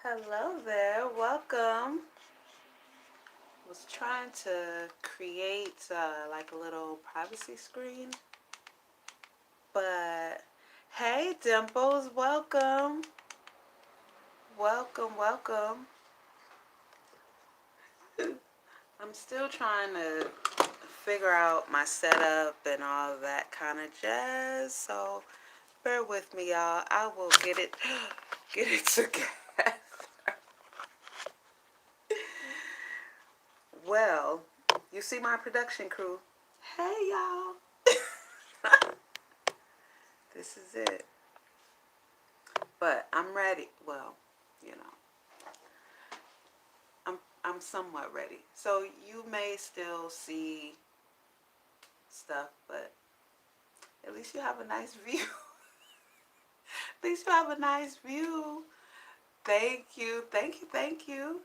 Hello there, welcome. Was trying to create like a little privacy screen, but hey, Dimples, welcome, welcome. I'm still trying to figure out my setup and all that kind of jazz, so bear with me, y'all. I will get it together. Well, you see my production crew. Hey, y'all. This is it. But I'm ready. Well, you know, I'm somewhat ready. So you may still see stuff, but at least you have a nice view. At least you have a nice view. Thank you. Thank you. Thank you.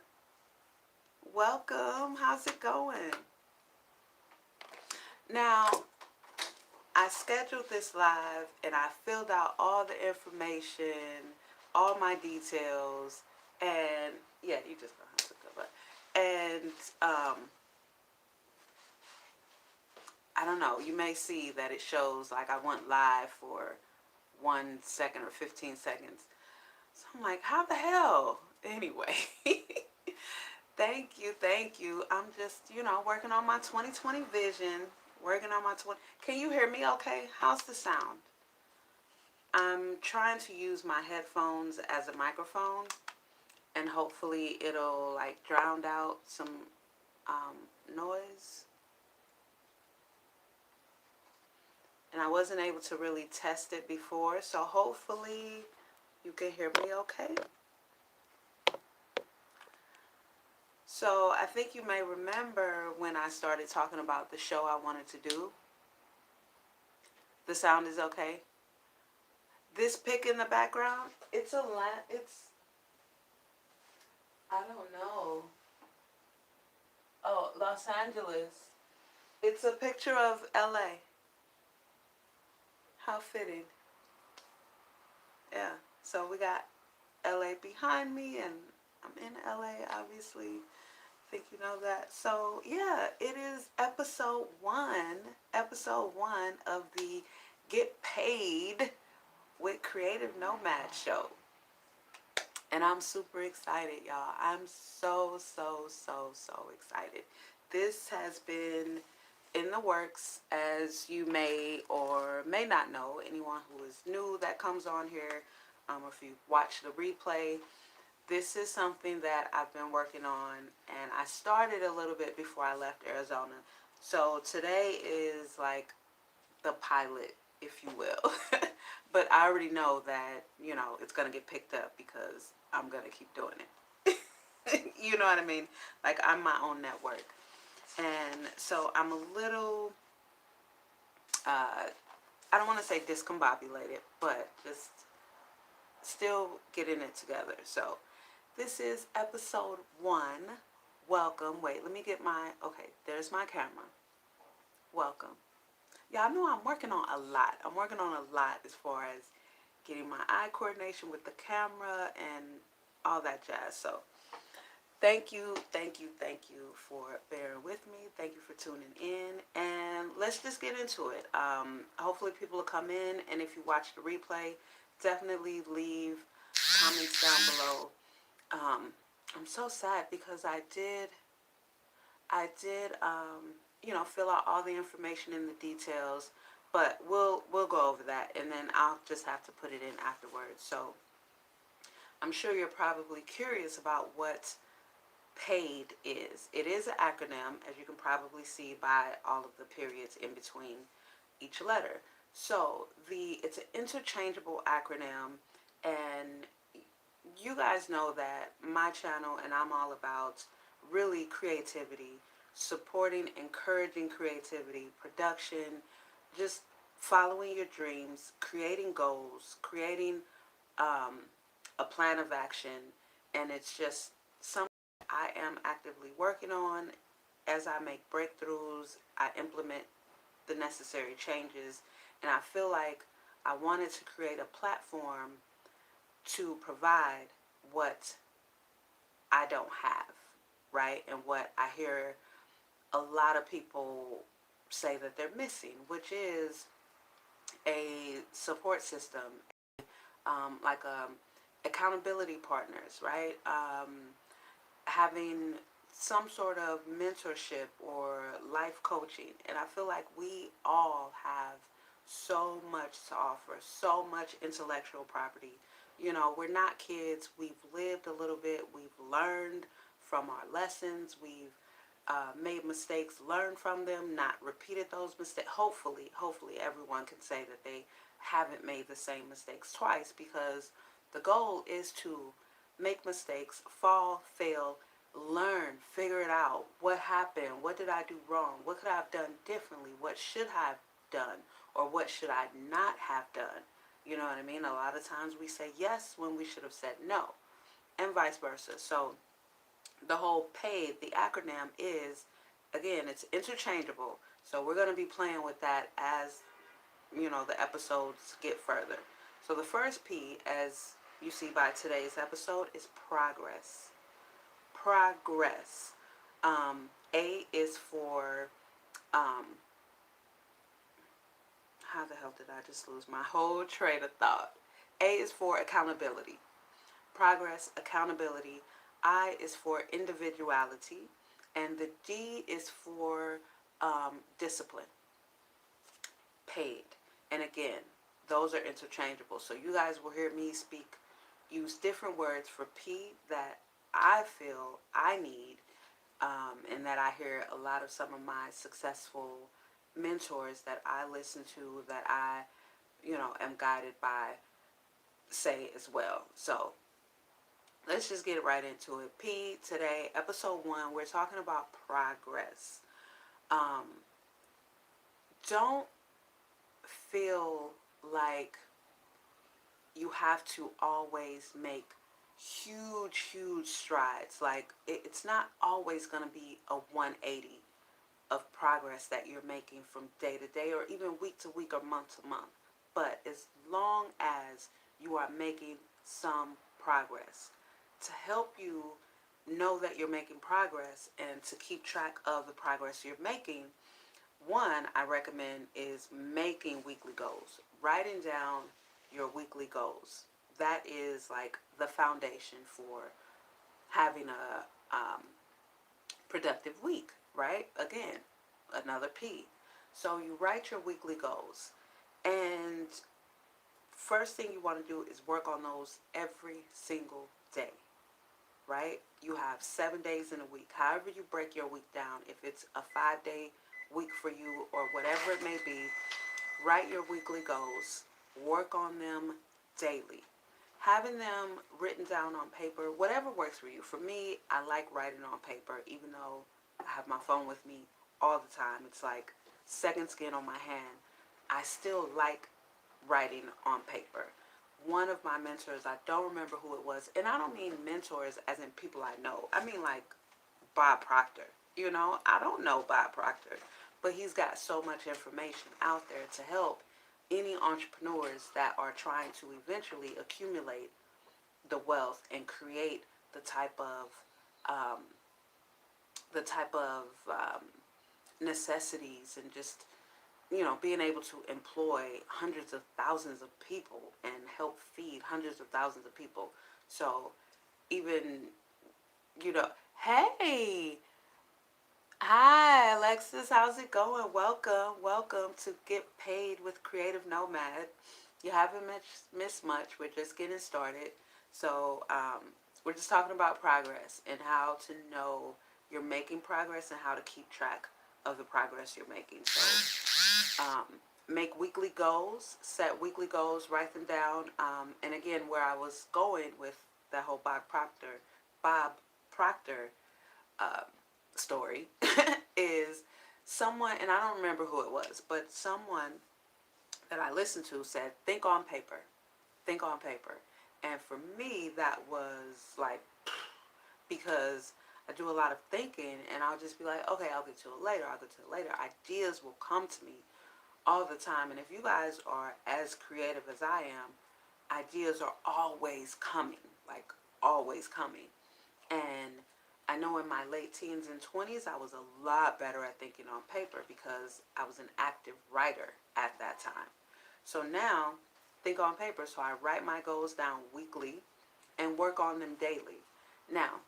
Welcome. How's it going? Now, I scheduled this live and I filled out all the information, all my details, and yeah, you just gonna have to go up. And I don't know, you may see that it shows like I went live for 1 second or 15 seconds. So I'm like, how the hell? Anyway, thank you, thank you. I'm just, working on my 2020 vision, working on my 20. Can you hear me okay? How's the sound? I'm trying to use my headphones as a microphone, and hopefully it'll like drown out some noise. And I wasn't able to really test it before, so hopefully you can hear me okay. So I think you may remember when I started talking about the show I wanted to do. The sound is okay. This pic in the background, it's I don't know. Oh, Los Angeles. It's a picture of LA. How fitting. Yeah. So we got LA behind me, and I'm in LA, obviously. I think you know that. So yeah, it is episode one of the Get Paid with Creative Nomad show. And I'm super excited, y'all. I'm so excited. This has been in the works, as you may or may not know. Anyone who is new that comes on here, or if you watch the replay, this is something that I've been working on, and I started a little bit before I left Arizona. So today is like the pilot, if you will. But I already know that, it's going to get picked up because I'm going to keep doing it. You know what I mean? Like, I'm my own network. And so I'm a little, I don't want to say discombobulated, but just still getting it together. So this is episode one. Welcome. Wait, let me get okay, there's my camera. Welcome. Y'all know I'm working on a lot. I'm working on a lot as far as getting my eye coordination with the camera and all that jazz. So thank you for bearing with me. Thank you for tuning in. And let's just get into it. Hopefully people will come in. And if you watch the replay, definitely leave comments down below. I'm so sad because I did fill out all the information and the details, but we'll go over that, and then I'll just have to put it in afterwards. So I'm sure you're probably curious about what P.A.I.D is. It is an acronym, as you can probably see by all of the periods in between each letter. So it's an interchangeable acronym, and you guys know that my channel, and I'm all about really creativity, supporting, encouraging creativity, production, just following your dreams, creating goals, creating a plan of action. And it's just something I am actively working on. As I make breakthroughs, I implement the necessary changes, and I feel like I wanted to create a platform to provide what I don't have, right? And what I hear a lot of people say that they're missing, which is a support system, like accountability partners, right? Having some sort of mentorship or life coaching. And I feel like we all have so much to offer, so much intellectual property. You know, we're not kids. We've lived a little bit. We've learned from our lessons. We've made mistakes, learned from them, not repeated those mistakes. Hopefully, everyone can say that they haven't made the same mistakes twice, because the goal is to make mistakes, fall, fail, learn, figure it out. What happened? What did I do wrong? What could I have done differently? What should I have done? Or what should I not have done? You know what I mean? A lot of times we say yes when we should have said no, and vice versa. So the whole P.A.I.D, the acronym is, again, it's interchangeable. So we're going to be playing with that as, you know, the episodes get further. So the first P, as you see by today's episode, is progress. Progress. A is for, um, how the hell did I just lose my whole train of thought? A is for accountability. Progress, accountability. I is for individuality. And the D is for discipline. P.A.I.D. And again, those are interchangeable. So you guys will hear me use different words for P that I feel I need, and that I hear a lot of some of my successful mentors that I listen to, that I, you know, am guided by, say as well. So let's just get right into it. P, today, episode 1, we're talking about progress. Um, don't feel like you have to always make huge strides. Like, it's not always going to be a 180 of progress that you're making from day to day, or even week to week, or month to month. But as long as you are making some progress, to help you know that you're making progress and to keep track of the progress you're making, one I recommend is making weekly goals, writing down your weekly goals. That is like the foundation for having a productive week, right? Again, another P. So you write your weekly goals, and first thing you want to do is work on those every single day, right? You have 7 days in a week. However you break your week down, if it's a 5-day week for you or whatever it may be, write your weekly goals, work on them daily. Having them written down on paper, whatever works for you. For me, I like writing on paper, even though I have my phone with me all the time. It's like second skin on my hand. I still like writing on paper. One of my mentors, I don't remember who it was, and I don't mean mentors as in people I know. I mean like Bob Proctor. You know, I don't know Bob Proctor, but he's got so much information out there to help any entrepreneurs that are trying to eventually accumulate the wealth and create the type of um, necessities, and just, you know, being able to employ hundreds of thousands of people and help feed hundreds of thousands of people. So even, you know, hey, hi Alexis, how's it going? Welcome to Get Paid with Creative Nomad. You haven't missed much. We're just getting started. So we're just talking about progress and how to know you're making progress and how to keep track of the progress you're making. So make weekly goals, set weekly goals, write them down. And again, where I was going with that whole Bob Proctor uh, story is someone, and I don't remember who it was, but someone that I listened to said, think on paper. Think on paper. And for me, that was like, because I do a lot of thinking, and I'll just be like, okay, I'll get to it later. Ideas will come to me all the time. And if you guys are as creative as I am, ideas are always coming, like always coming. And I know in my late teens and 20s, I was a lot better at thinking on paper because I was an active writer at that time. So now, think on paper. So I write my goals down weekly and work on them daily. Now,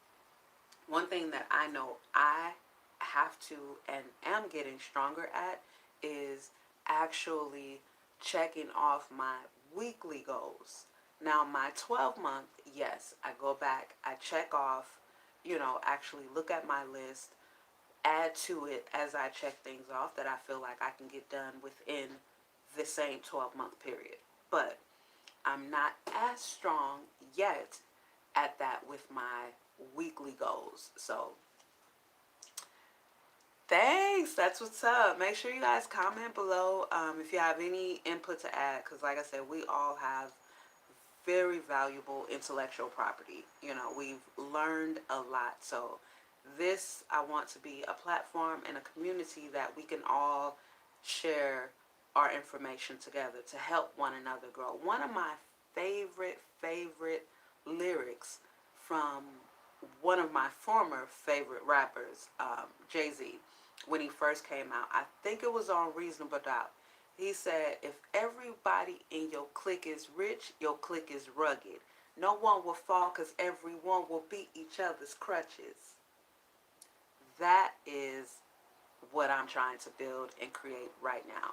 one thing that I know I have to and am getting stronger at is actually checking off my weekly goals. Now, my 12-month, yes, I go back, I check off, actually look at my list, add to it as I check things off that I feel like I can get done within the same 12-month period. But I'm not as strong yet at that with my weekly goals. So thanks. That's what's up. Make sure you guys comment below if you have any input to add, because like I said, we all have very valuable intellectual property. We've learned a lot. So this, I want to be a platform and a community that we can all share our information together to help one another grow. One of my favorite lyrics from one of my former favorite rappers, Jay-Z, when he first came out, I think it was on Reasonable Doubt. He said, if everybody in your clique is rich, your clique is rugged. No one will fall because everyone will beat each other's crutches. That is what I'm trying to build and create right now.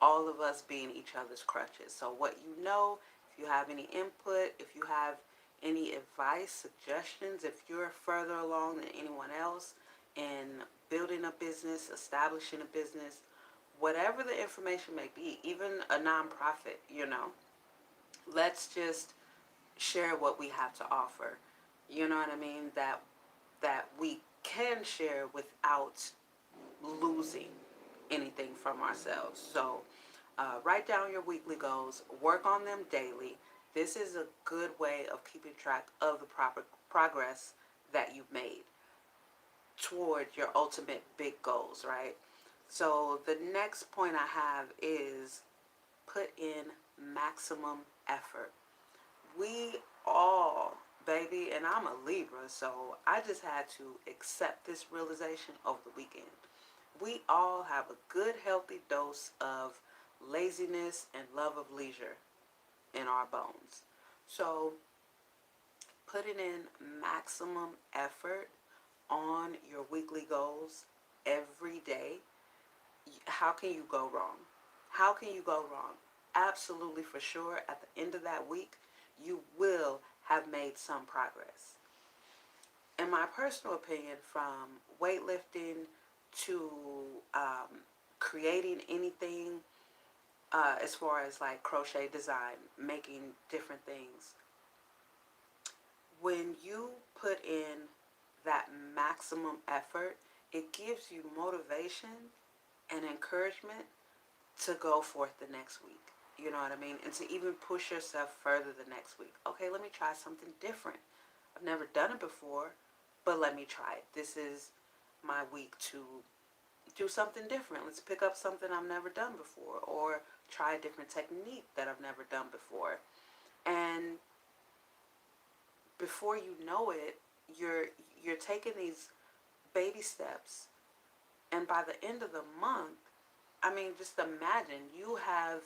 All of us being each other's crutches. So what if you have any input, if you have any advice, suggestions, if you're further along than anyone else in building a business, establishing a business, whatever the information may be, even a nonprofit, let's just share what we have to offer. You know what I mean? That we can share without losing anything from ourselves. So write down your weekly goals, work on them daily. This is a good way of keeping track of the proper progress that you've made toward your ultimate big goals, right? So the next point I have is put in maximum effort. We all, baby, and I'm a Libra, so I just had to accept this realization over the weekend. We all have a good, healthy dose of laziness and love of leisure in our bones. So, putting in maximum effort on your weekly goals every day, how can you go wrong? How can you go wrong? Absolutely, for sure, at the end of that week, you will have made some progress. In my personal opinion, from weightlifting to creating anything as far as like crochet design, making different things, when you put in that maximum effort, it gives you motivation and encouragement to go forth the next week. You know what I mean? And to even push yourself further the next week. Okay, let me try something different. I've never done it before, but let me try it. This is my week to do something different. Let's pick up something I've never done before, or try a different technique that I've never done before. And before you know it, you're taking these baby steps, and by the end of the month, I mean, just imagine you have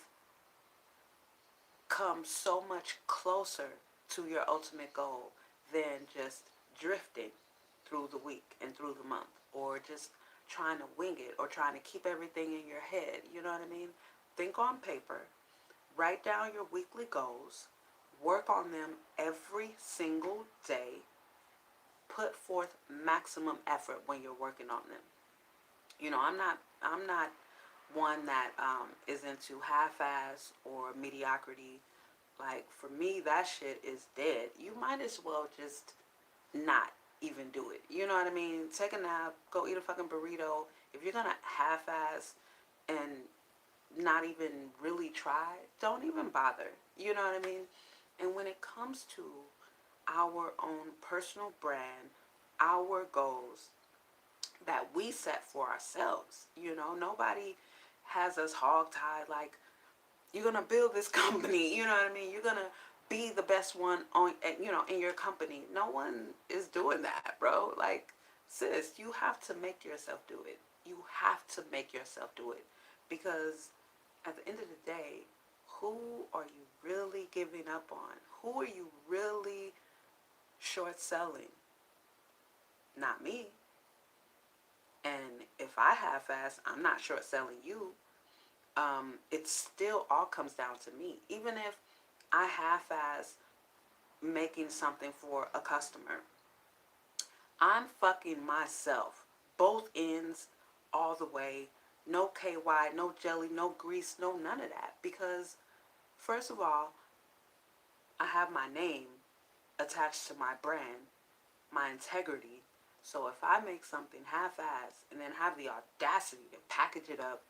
come so much closer to your ultimate goal than just drifting through the week and through the month, or just trying to wing it, or trying to keep everything in your head. You know what I mean? Think on paper, write down your weekly goals, work on them every single day, put forth maximum effort when you're working on them. I'm not one that is into half-ass or mediocrity. Like, for me, that shit is dead. You might as well just not even do it. You know what I mean? Take a nap, go eat a fucking burrito. If you're gonna half-ass and not even really try, don't even bother. You know what I mean? And when it comes to our own personal brand, our goals that we set for ourselves, nobody has us hogtied like, you're gonna build this company, you know what I mean? You're gonna be the best one on, in your company. No one is doing that, bro. Like, sis, you have to make yourself do it. You have to make yourself do it, because at the end of the day, who are you really giving up on? Who are you really short selling? Not me. And if I half-ass, I'm not short selling you. It still all comes down to me. Even if I half-ass making something for a customer, I'm fucking myself, both ends, all the way. No KY, no jelly, no grease, no none of that. Because first of all, I have my name attached to my brand, my integrity. So if I make something half-ass and then have the audacity to package it up,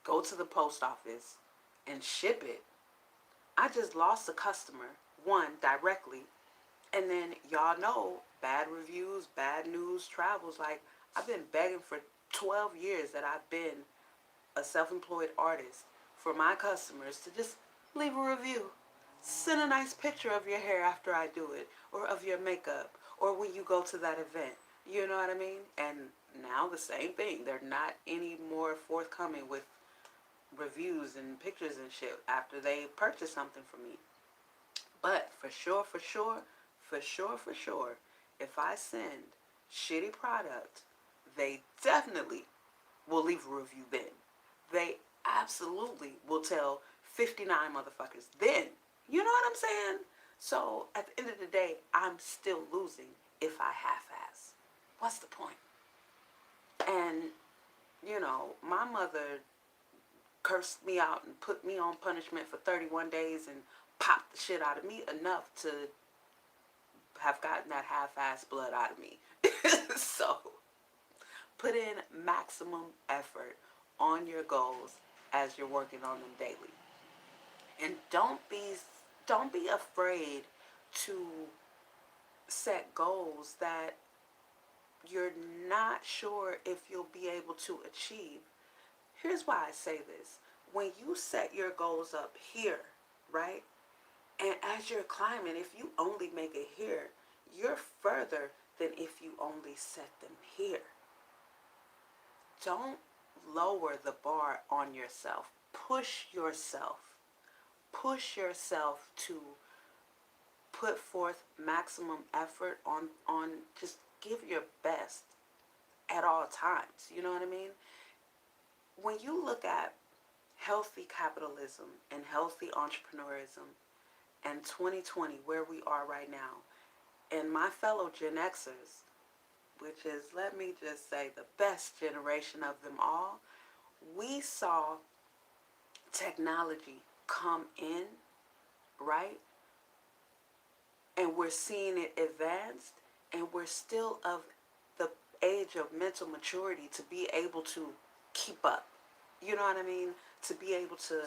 go to the post office, and ship it, I just lost a customer, one, directly. And then y'all know, bad reviews, bad news travels. Like, I've been begging for 12 years that I've been a self-employed artist for my customers to just leave a review. Send a nice picture of your hair after I do it, or of your makeup, or when you go to that event. You know what I mean? And now the same thing. They're not any more forthcoming with reviews and pictures and shit after they purchase something from me. But for sure, if I send shitty product, they definitely will leave a review then. They absolutely will tell 59 motherfuckers then. You know what I'm saying? So at the end of the day, I'm still losing if I half-ass. What's the point? And, my mother cursed me out and put me on punishment for 31 days and popped the shit out of me enough to have gotten that half-ass blood out of me. So put in maximum effort on your goals as you're working on them daily. And don't be afraid to set goals that you're not sure if you'll be able to achieve. Here's why I say this. When you set your goals up here, right? And as you're climbing, if you only make it here, you're further than if you only set them here. Don't lower the bar on yourself. Push yourself. Push yourself to put forth maximum effort on just give your best at all times. You know what I mean? When you look at healthy capitalism and healthy entrepreneurism and 2020, where we are right now, and my fellow Gen Xers, which is, let me just say, the best generation of them all, we saw technology come in, right? And we're seeing it advanced, and we're still of the age of mental maturity to be able to keep up. You know what I mean? To be able to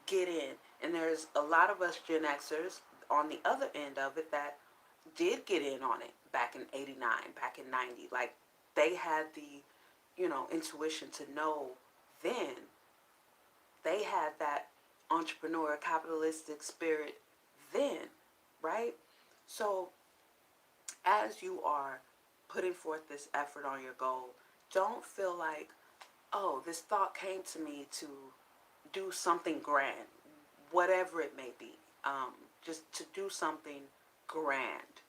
get in. And there's a lot of us Gen Xers on the other end of it that did get in on it back in 89, back in 90. Like, they had the, intuition to know then. They had that entrepreneur capitalistic spirit then, right? So as you are putting forth this effort on your goal, don't feel like, oh, this thought came to me to do something grand, whatever it may be, just to do something grand.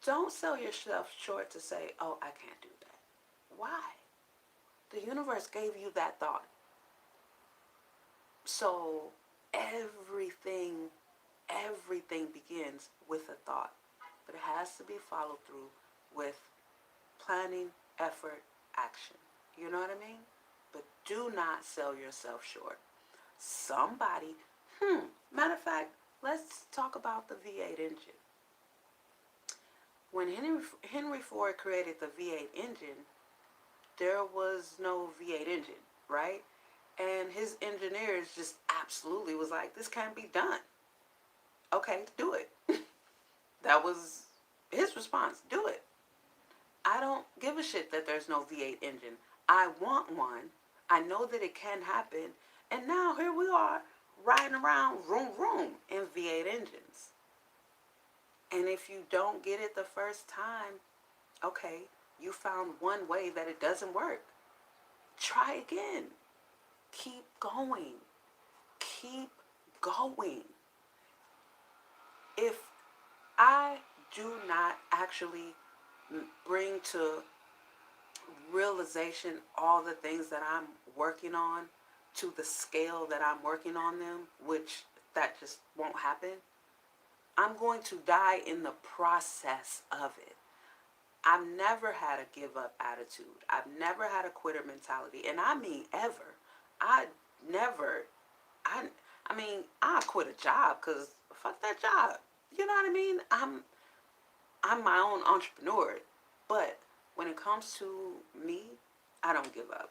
Don't sell yourself short to say, oh, I can't do that. Why? The universe gave you that thought. So everything begins with a thought, but it has to be followed through with planning, effort, action. You know what I mean? But do not sell yourself short. Somebody, matter of fact, let's talk about the V8 engine. When Henry Ford created the V8 engine, there was no V8 engine, right? And his engineers just absolutely was like, this can't be done. Okay, do it. That was his response. Do it. I don't give a shit that there's no V8 engine. I want one. I know that it can happen. And now here we are riding around room room in V8 engines. And if you don't get it the first time, okay, you found one way that it doesn't work. Try again. Keep going. Keep going. If I do not actually bring to realization all the things that I'm working on to the scale that I'm working on them, which that just won't happen, I'm going to die in the process of it. I've never had a give up attitude. I've never had a quitter mentality. And I mean ever. I never, I, I mean, I quit a job because fuck that job. You know what I mean? I'm my own entrepreneur. But when it comes to me, I don't give up.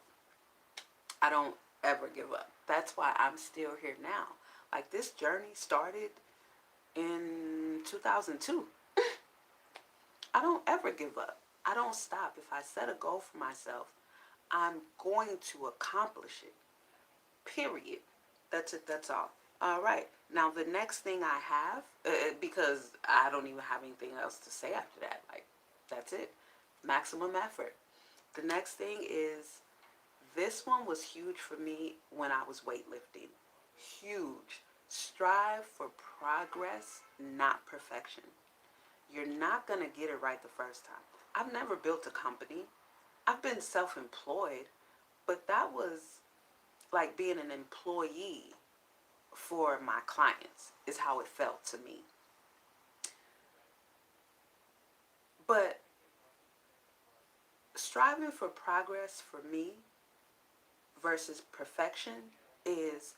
I don't ever give up. That's why I'm still here now. Like this journey started in 2002. I don't ever give up. I don't stop. If I set a goal for myself, I'm going to accomplish it. Period. That's it. That's all. All right. Now, the next thing I have, because I don't even have anything else to say after that, like, that's it. Maximum effort. The next thing is this one was huge for me when I was weightlifting. Huge. Strive for progress, not perfection. You're not going to get it right the first time. I've never built a company. I've been self employed, but that was like being an employee for my clients, is how it felt to me. But striving for progress for me versus perfection is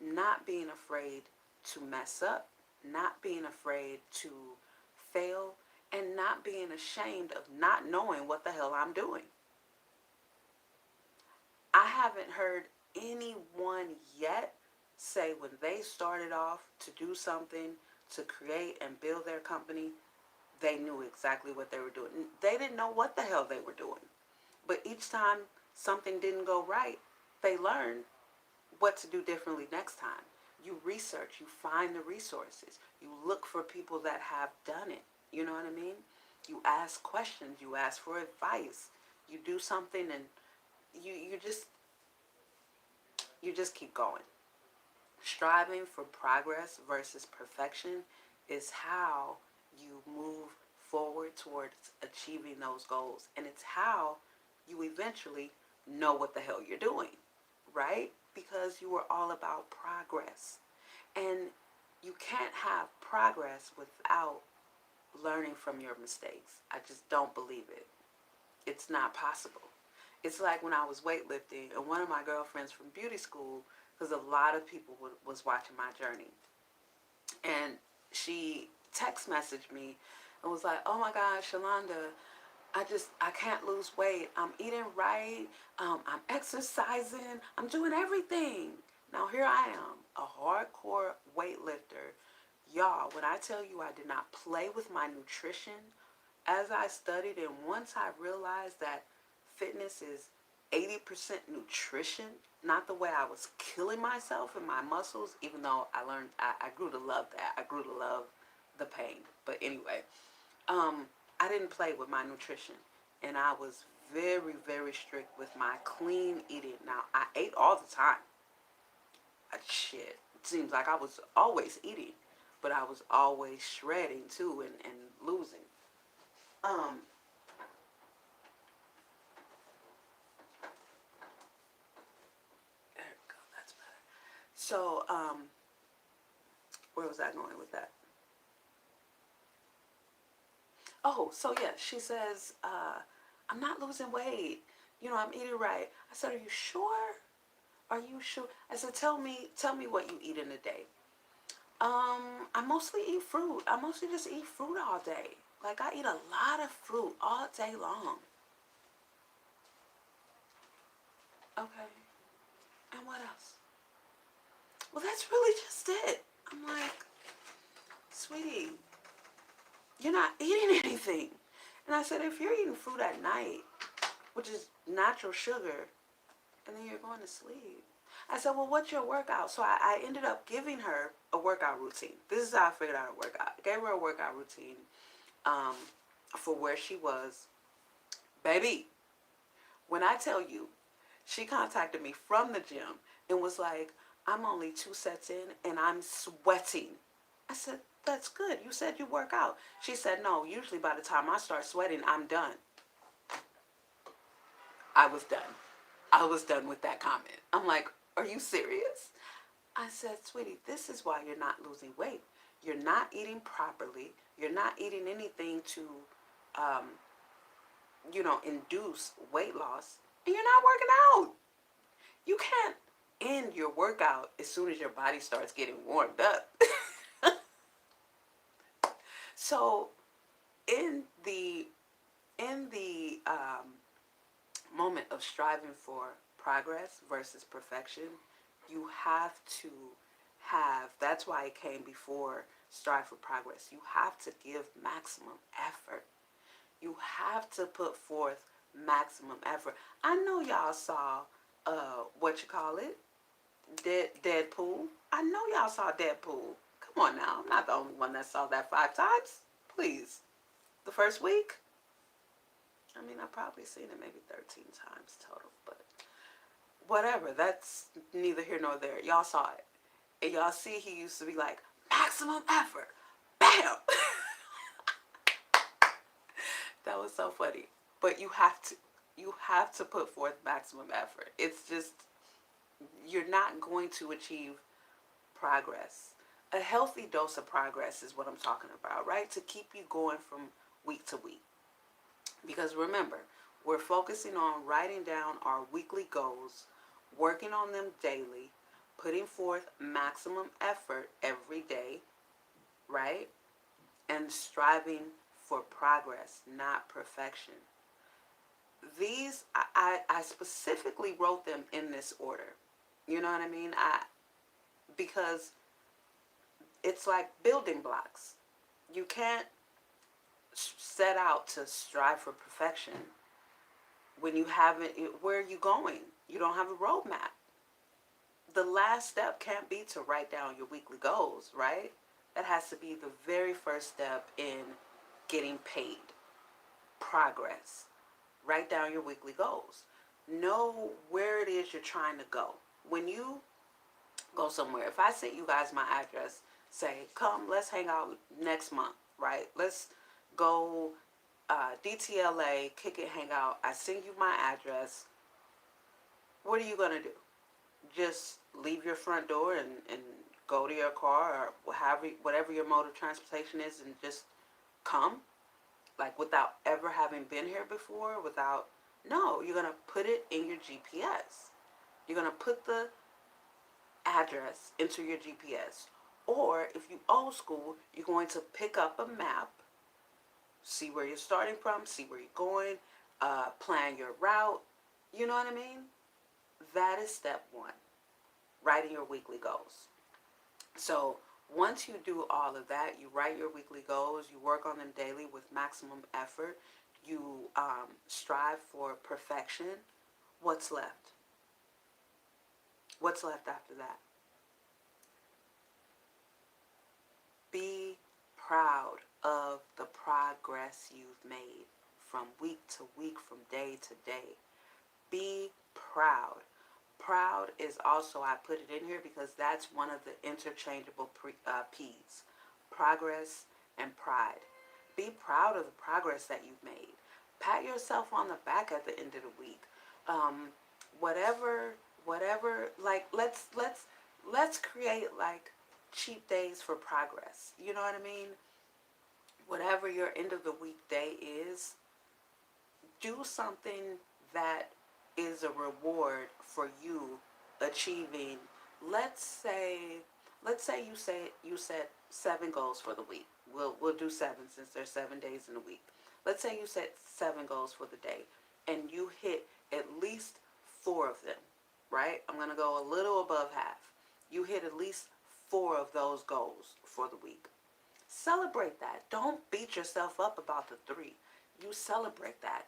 not being afraid to mess up, not being afraid to fail, and not being ashamed of not knowing what the hell I'm doing. I haven't heard anyone yet say when they started off to do something, to create and build their company, they knew exactly what they were doing. They didn't know what the hell they were doing. But each time something didn't go right, they learned what to do differently next time. You research, you find the resources, you look for people that have done it. You know what I mean? You ask questions, you ask for advice, you do something, and you just keep going. Striving for progress versus perfection is how you move forward towards achieving those goals, and it's how you eventually know what the hell you're doing, right? Because you were all about progress. And you can't have progress without learning from your mistakes. I just don't believe it. It's not possible. It's like when I was weightlifting and one of my girlfriends from beauty school, because a lot of people was watching my journey, and she text messaged me and was like, "Oh my God, Shalonda, I can't lose weight. I'm eating right. I'm exercising. I'm doing everything." Now here I am, a hardcore weightlifter. Y'all, when I tell you I did not play with my nutrition, as I studied and once I realized that fitness is 80% nutrition, not the way I was killing myself and my muscles, even though I grew to love that. I grew to love the pain. But anyway, I didn't play with my nutrition, and I was very, very strict with my clean eating. Now, I ate all the time. Shit, it seems like I was always eating, but I was always shredding too and losing. Um, there we go, that's better. So, where was I going with that? Oh, so yeah, she says, I'm not losing weight. I'm eating right. I said, are you sure? Are you sure? I said, tell me what you eat in a day. I mostly eat fruit. I mostly just eat fruit all day. Like I eat a lot of fruit all day long. Okay. And what else? Well, that's really just it. I'm like, sweetie, you're not eating anything. And I said, if you're eating fruit at night, which is natural sugar, and then you're going to sleep. I said, well, what's your workout? So I ended up giving her a workout routine. This is how I figured out a workout. I gave her a workout routine um, for where she was. Baby, when I tell you, she contacted me from the gym and was like, I'm only 2 sets in and I'm sweating. I said, that's good. You said you work out. She said, no, usually by the time I start sweating, I'm done. I was done. I was done with that comment. I'm like, are you serious? I said, sweetie, this is why you're not losing weight. You're not eating properly. You're not eating anything to, um, induce weight loss. And you're not working out. You can't end your workout as soon as your body starts getting warmed up. So in the moment of striving for progress versus perfection, you have to have, that's why it came before strive for progress. You have to give maximum effort. You have to put forth maximum effort. I know y'all saw what you call it, Deadpool. I know y'all saw Deadpool. Come on now, I'm not the only one that saw that 5 times. Please, the first week. I mean, I've probably seen it maybe 13 times total, but whatever. That's neither here nor there. Y'all saw it, and y'all see he used to be like maximum effort, bam. That was so funny. But you have to put forth maximum effort. It's just, you're not going to achieve progress. A healthy dose of progress is what I'm talking about, right? To keep you going from week to week. Because remember, we're focusing on writing down our weekly goals, working on them daily, putting forth maximum effort every day, right? And striving for progress, not perfection. These, I specifically wrote them in this order. You know what I mean? Because it's like building blocks. You can't set out to strive for perfection when you haven't, where are you going? You don't have a roadmap. The last step can't be to write down your weekly goals, right? That has to be the very first step in getting paid. Progress. Write down your weekly goals. Know where it is you're trying to go. When you go somewhere, if I sent you guys my address, say, come, let's hang out next month, right? Let's go DTLA, kick it, hang out. I send you my address. What are you going to do? Just leave your front door and go to your car or whatever your mode of transportation is and just come? Like without ever having been here before? No, you're going to put it in your GPS. You're going to put the address into your GPS. Or if you old school, you're going to pick up a map, see where you're starting from, see where you're going, plan your route. You know what I mean? That is step one, writing your weekly goals. So once you do all of that, you write your weekly goals, you work on them daily with maximum effort, you strive for perfection. What's left? What's left after that? Be proud of the progress you've made from week to week, from day to day. Be proud. Proud is also, I put it in here because that's one of the interchangeable P's. Progress and pride. Be proud of the progress that you've made. Pat yourself on the back at the end of the week. Whatever, like let's create like cheat days for progress. You know what I mean? Whatever your end of the week day is, do something that is a reward for you achieving. Let's say you set 7 goals for the week. We'll do 7 since there's 7 days in a week. Let's say you set 7 goals for the day and you hit at least 4 of them, right? I'm going to go a little above half. You hit at least 4 of those goals for the week. Celebrate that. Don't beat yourself up about the 3. You celebrate that.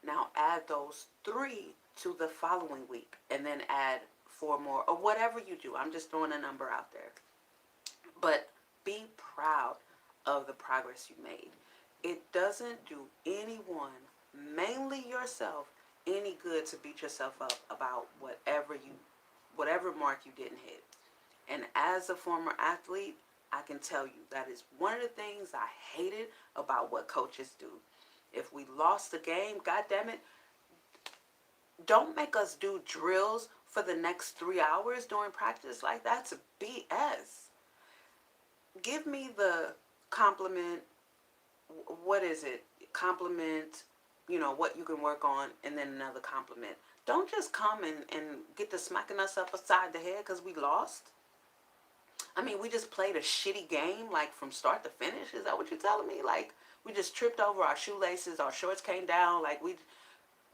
Now add those 3 to the following week and then add 4 more, or whatever you do. I'm just throwing a number out there. But be proud of the progress you made. It doesn't do anyone, mainly yourself, any good to beat yourself up about whatever mark you didn't hit. And as a former athlete, I can tell you that is one of the things I hated about what coaches do. If we lost the game, God damn it, don't make us do drills for the next 3 hours during practice. Like, that's BS. Give me the compliment. What is it? Compliment, what you can work on, and then another compliment. Don't just come and get to smacking us up upside the head because we lost. I mean, we just played a shitty game, like, from start to finish. Is that what you're telling me? Like, we just tripped over our shoelaces, our shorts came down, like,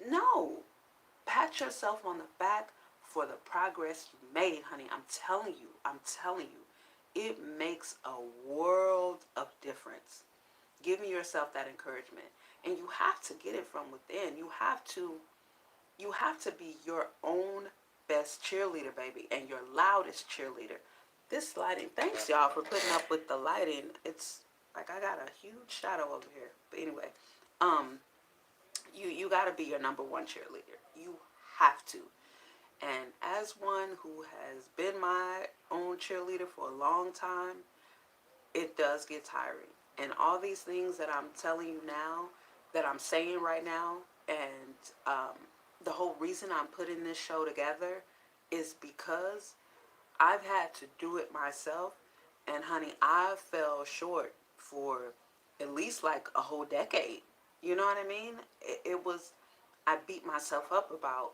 no. Pat yourself on the back for the progress you made, honey. I'm telling you, it makes a world of difference. Giving yourself that encouragement. And you have to get it from within. You have to be your own best cheerleader, baby, and your loudest cheerleader. This lighting, thanks y'all for putting up with the lighting. It's like I got a huge shadow over here. But anyway, you got to be your number one cheerleader. You have to. And as one who has been my own cheerleader for a long time, it does get tiring. And all these things that I'm telling you now, that I'm saying right now, and the whole reason I'm putting this show together is because I've had to do it myself. And honey, I fell short for at least like a whole decade. You know what I mean? I beat myself up about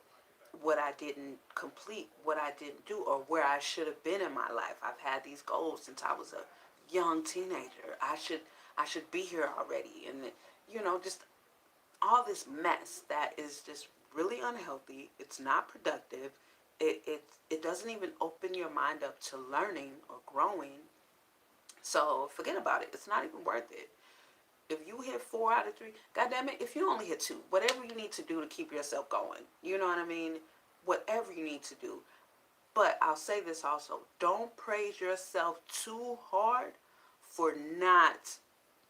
what I didn't complete, what I didn't do, or where I should have been in my life. I've had these goals since I was a young teenager. I should be here already. And, just all this mess that is just really unhealthy. It's not productive. It doesn't even open your mind up to learning or growing. So forget about it. It's not even worth it. If you hit 4 out of 3, God damn it, if you only hit 2, whatever you need to do to keep yourself going, you know what I mean? Whatever you need to do. But I'll say this also, don't praise yourself too hard for not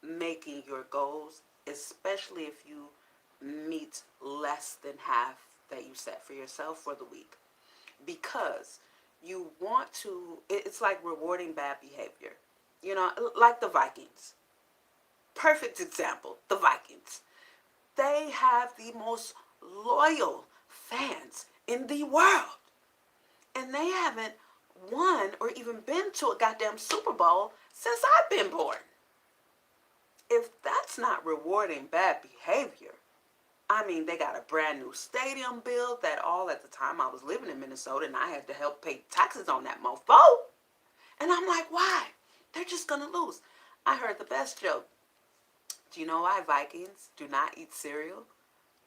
making your goals, especially if you meet less than half that you set for yourself for the week. Because you want to, it's like rewarding bad behavior. Like the Vikings. Perfect example, the Vikings. They have the most loyal fans in the world. And they haven't won or even been to a goddamn Super Bowl since I've been born. If that's not rewarding bad behavior, I mean, they got a brand new stadium built that all at the time I was living in Minnesota and I had to help pay taxes on that mofo. And I'm like, why? They're just going to lose. I heard the best joke. Do you know why Vikings do not eat cereal?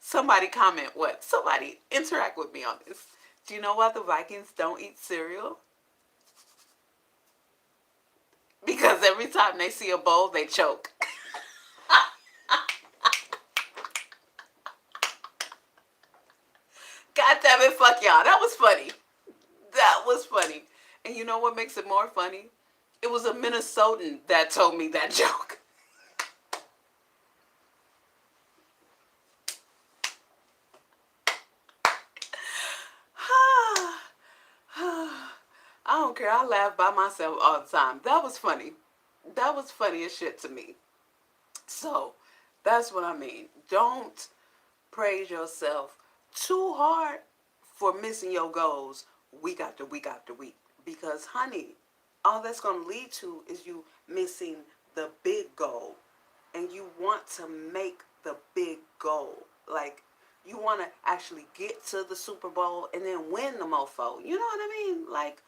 Somebody comment what? Somebody interact with me on this. Do you know why the Vikings don't eat cereal? Because every time they see a bowl, they choke. God damn it, fuck y'all. That was funny. That was funny. And you know what makes it more funny? It was a Minnesotan that told me that joke. I don't care. I laugh by myself all the time. That was funny. That was funny as shit to me. So, that's what I mean. Don't praise yourself too hard for missing your goals week after week after week. Because, honey, all that's going to lead to is you missing the big goal. And you want to make the big goal. Like, you want to actually get to the Super Bowl and then win the mofo. You know what I mean? Like,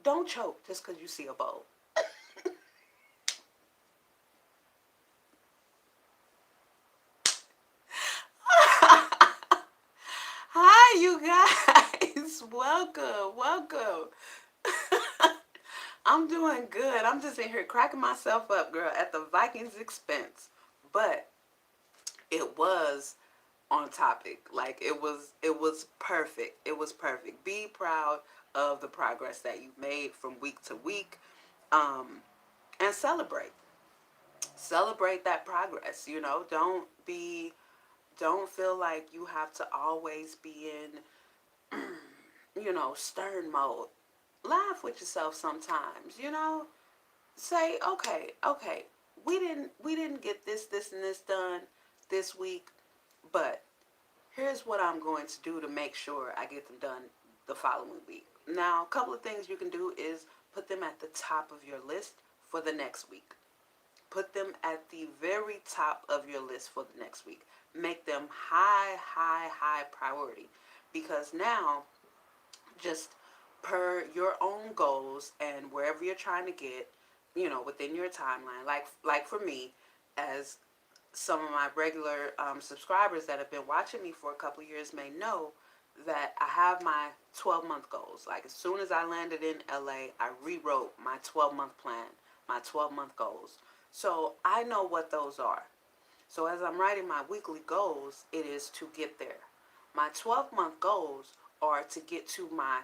don't choke just because you see a bowl. Hi, you guys. Welcome. I'm doing good. I'm just in here cracking myself up, girl, at the Vikings' expense. But it was on topic. Like it was perfect. It was perfect. Be proud of the progress that you made from week to week, um, and celebrate that progress. You know, don't feel like you have to always be in stern mode. Laugh with yourself sometimes. Say, okay, we didn't get this and this done this week, but here's what I'm going to do to make sure I get them done the following week. Now, a couple of things you can do is put them at the top of your list for the next week. Put them at the very top of your list for the next week. Make them high priority, because now, just per your own goals and wherever you're trying to get, within your timeline. Like for me, as some of my regular subscribers that have been watching me for a couple of years may know, that I have my 12-month goals. Like as soon as I landed in LA, I rewrote my 12-month plan, my 12-month goals. So I know what those are. So as I'm writing my weekly goals, it is to get there. My 12-month goals are to get to my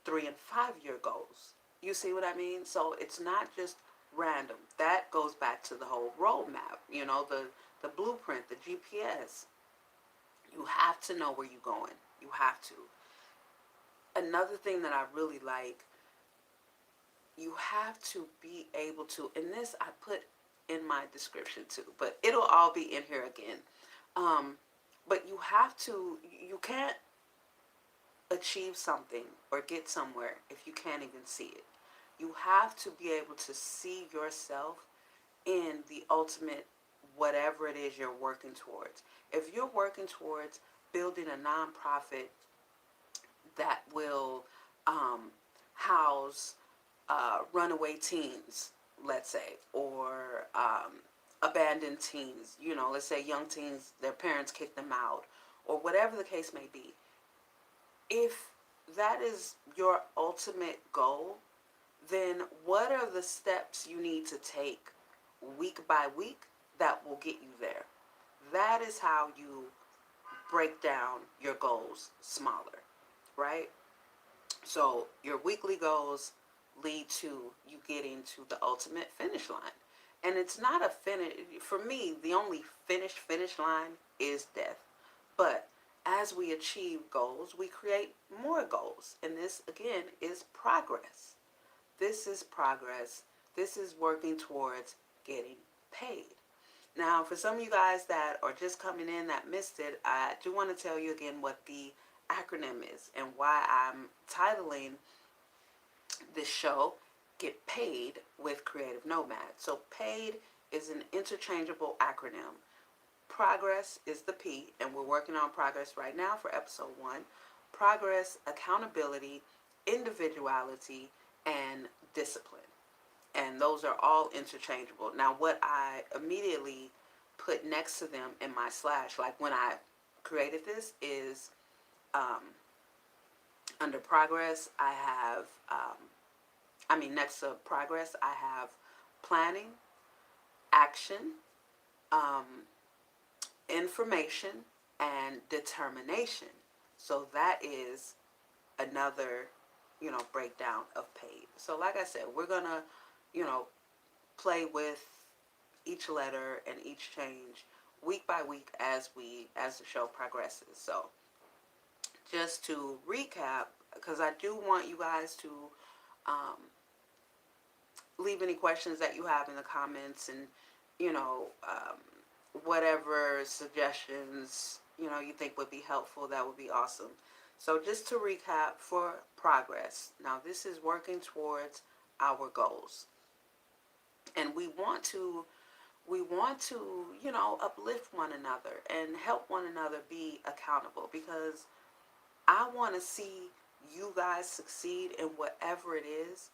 3 and 5 year goals. You see what I mean? So it's not just random. That goes back to the whole roadmap, the blueprint, the GPS. You have to know where you're going. You have to. Another thing that I really like, you have to be able to, and this I put in my description too, but it'll all be in here again. Um, but you can't achieve something or get somewhere if you can't even see it. You have to be able to see yourself in the ultimate whatever it is you're working towards. If you're working towards building a nonprofit that will house runaway teens, let's say, or abandoned teens, let's say young teens, their parents kick them out, or whatever the case may be. If that is your ultimate goal, then what are the steps you need to take week by week that will get you there? That is how you break down your goals smaller, right? So your weekly goals lead to you getting to the ultimate finish line. And it's not a finish. For me, the only finish line is death. But as we achieve goals, we create more goals. And this, again, is progress. This is progress. This is working towards getting paid. Now, for some of you guys that are just coming in that missed it, I do want to tell you again what the acronym is and why I'm titling this show Get Paid with Creative Nomad. So PAID is an interchangeable acronym. Progress is the P, and we're working on progress right now for episode 1. Progress, accountability, individuality, and discipline. And those are all interchangeable. Now, what I immediately put next to them in my slash, like when I created this, is under progress, I have, next to progress, I have planning, action, um, information, and determination. So that is another, breakdown of PAID. So like I said, we're going to, play with each letter and each change week by week as the show progresses. So just to recap, because I do want you guys to um, leave any questions that you have in the comments, and whatever suggestions you think would be helpful, that would be awesome. So just to recap for progress, now this is working towards our goals, and we want to uplift one another and help one another be accountable, because I want to see you guys succeed in whatever it is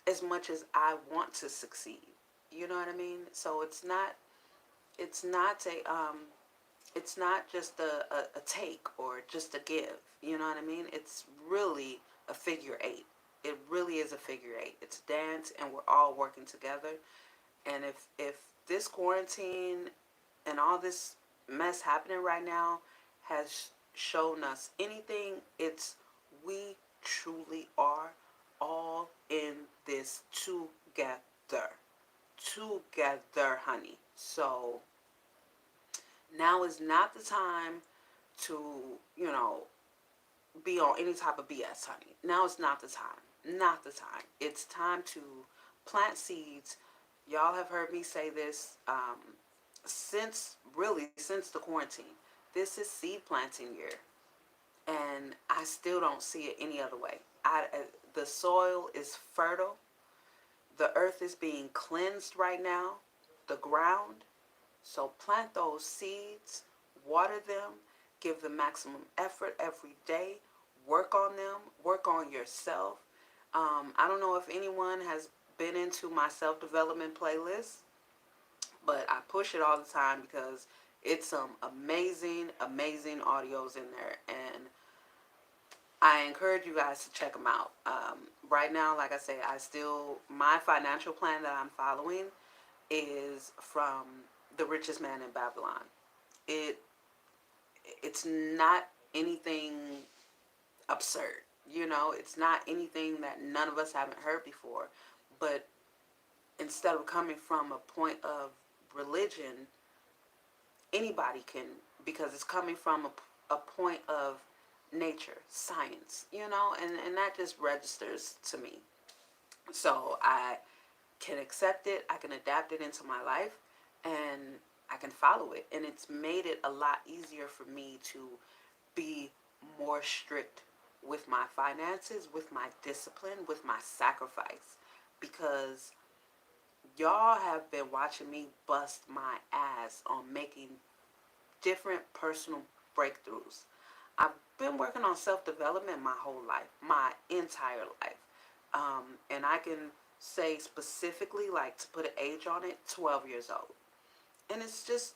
as much as I want to succeed. You know what I mean? So it's not just a take or just a give. You know what I mean? It's really a figure eight. It really is a figure eight. It's a dance, and we're all working together. And if this quarantine and all this mess happening right now has shown us anything, it's we truly are all in this together. Together, honey. So now is not the time to, you know, be on any type of BS, honey. Now is not the time. Not the time. It's time to plant seeds. Y'all have heard me say this since the quarantine. This is seed planting year, and I still don't see it any other way. The soil is fertile. The earth is being cleansed right now. The ground. So plant those seeds, water them, give them maximum effort every day, work on them, work on yourself. I don't know if anyone has been into my self development playlist, but I push it all the time because it's some amazing, amazing audios in there. And I encourage you guys to check them out. Right now, like I say, my financial plan that I'm following is from The Richest Man in Babylon. It it's not anything absurd, you know. It's not anything that none of us haven't heard before. But instead of coming from a point of religion, anybody can, because it's coming from a point of nature, science, you know, and that just registers to me. So I can accept it, I can adapt it into my life, and I can follow it. And it's made it a lot easier for me to be more strict with my finances, with my discipline, with my sacrifice. Because y'all have been watching me bust my ass on making different personal breakthroughs. I've been working on self development my whole life, my entire life. And I can say specifically, like to put an age on it, 12 years old. And it's just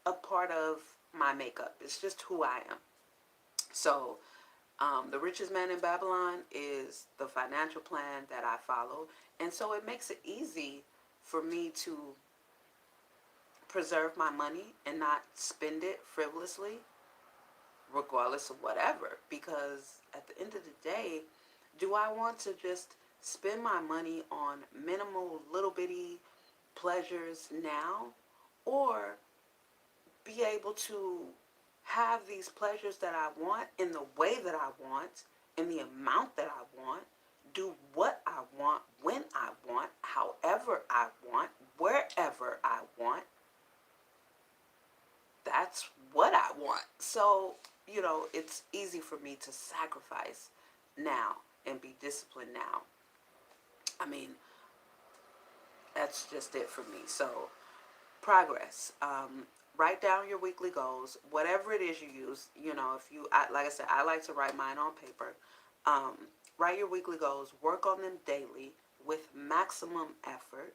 a part of my makeup, it's just who I am. So, The Richest Man in Babylon is the financial plan that I follow. And so it makes it easy for me to preserve my money and not spend it frivolously, regardless of whatever. Because at the end of the day, do I want to just spend my money on minimal, little bitty pleasures now? Or be able to have these pleasures that I want in the way that I want, in the amount that I want, do what I want, when I want, however I want, wherever I want. That's what I want. So, you know, it's easy for me to sacrifice now and be disciplined now. I mean, that's just it for me. So, progress. Write down your weekly goals, whatever it is you use. You know, like I said, I like to write mine on paper. Um, Write your weekly goals, work on them daily with maximum effort.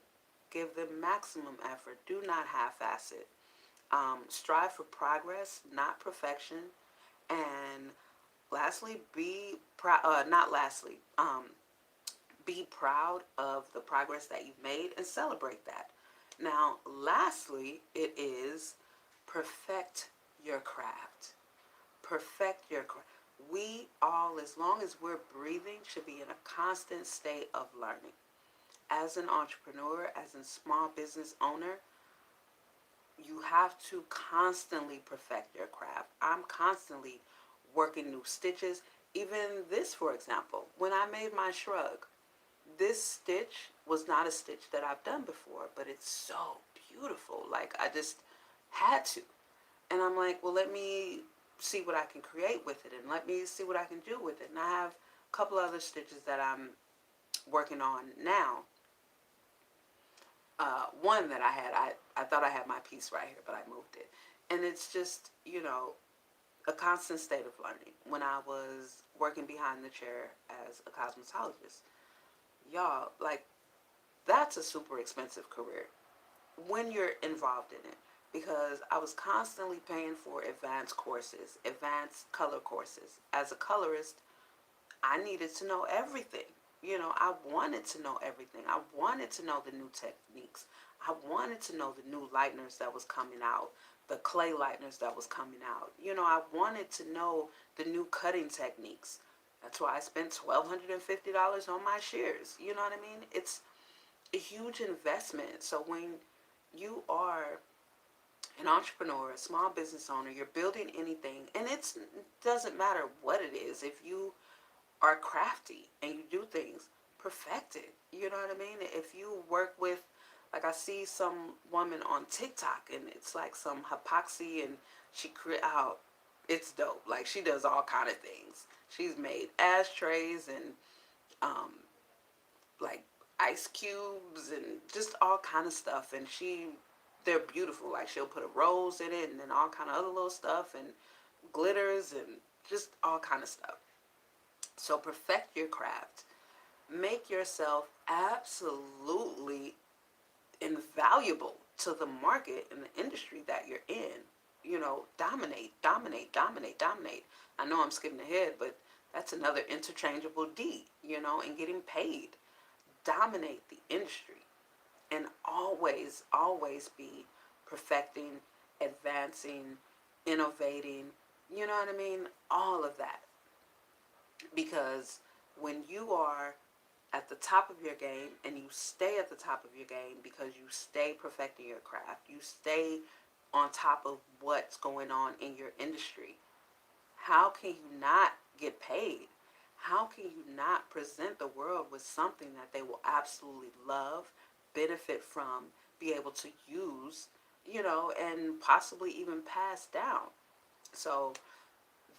Give them maximum effort. Do not half-ass it. Strive for progress, not perfection. And lastly, be proud. Not lastly. Be proud of the progress that you've made and celebrate that. Now, lastly, it is perfect your craft. Perfect your craft. We all, as long as we're breathing, should be in a constant state of learning. As an entrepreneur, as a small business owner, you have to constantly perfect your craft. I'm constantly working new stitches. Even this, for example, when I made my shrug, this stitch was not a stitch that I've done before, but it's so beautiful. Like, I just had to. And I'm like, well, let me see what I can create with it, and let me see what I can do with it. And I have a couple other stitches that I'm working on now. One that I thought I had my piece right here, but I moved it. And it's just, you know, a constant state of learning. When I was working behind the chair as a cosmetologist, y'all, like, that's a super expensive career when you're involved in it, because I was constantly paying for advanced courses, advanced color courses. As a colorist, I needed to know everything. You know, I wanted to know everything. I wanted to know the new techniques. I wanted to know the new lighteners that was coming out, the clay lighteners that was coming out. I wanted to know the new cutting techniques. That's why I spent $1,250 on my shears. You know what I mean? It's a huge investment. So when you are an entrepreneur, a small business owner, you're building anything, and it doesn't matter what it is. If you are crafty and you do things, perfect it. You know what I mean? If you work with, like I see some woman on TikTok and it's like some epoxy and she create out, it's dope. Like she does all kind of things. She's made ashtrays and um, like ice cubes and just all kind of stuff, and they're beautiful. Like she'll put a rose in it and then all kind of other little stuff and glitters and just all kind of stuff. So perfect your craft. Make yourself absolutely invaluable to the market and the industry that you're in. Dominate, dominate, dominate, dominate. I know I'm skipping ahead, but that's another interchangeable D, and getting paid. Dominate the industry and always, always be perfecting, advancing, innovating. You know what I mean? All of that. Because when you are at the top of your game and you stay at the top of your game because you stay perfecting your craft, you stay on top of what's going on in your industry, how can you not get paid? How can you not present the world with something that they will absolutely love, benefit from, be able to use, and possibly even pass down? So